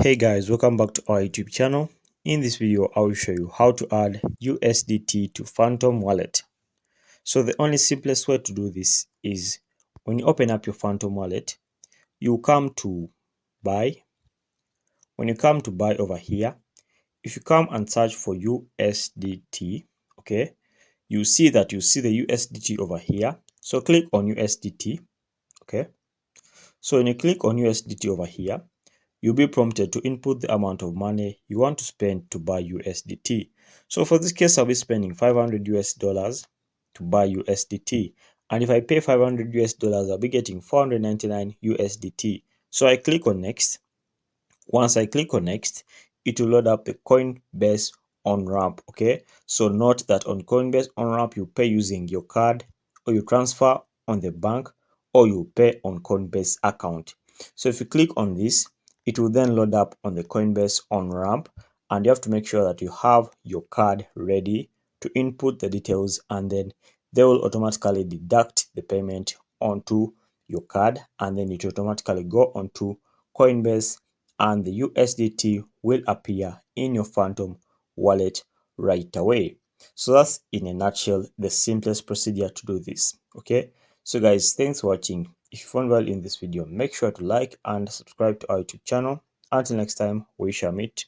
Hey guys, welcome back to our YouTube channel. In this video, I will show you how to add USDT to Phantom wallet. So the only simplest way to do this is when you open up your Phantom wallet, you come to buy. When you come to buy over here, if you come and search for USDT, okay, you see the USDT over here. So click on USDT, okay. So when you click on USDT over here, you'll be prompted to input the amount of money you want to spend to buy USDT. So for this case, I'll be spending $500 to buy USDT. And if I pay $500, I'll be getting 499 USDT. So I click on next. Once I click on next, it will load up the Coinbase on-ramp. Okay, so note that on Coinbase on-ramp, you pay using your card, or you transfer on the bank, or you pay on Coinbase account. So if you click on this, it will then load up on the Coinbase on-ramp, and you have to make sure that you have your card ready to input the details, and then they will automatically deduct the payment onto your card, and then it will automatically go onto Coinbase, and the USDT will appear in your Phantom wallet right away. So that's in a nutshell the simplest procedure to do this. Okay, so guys, thanks for watching. If you found value in this video, make sure to like and subscribe to our YouTube channel. Until next time, we shall meet.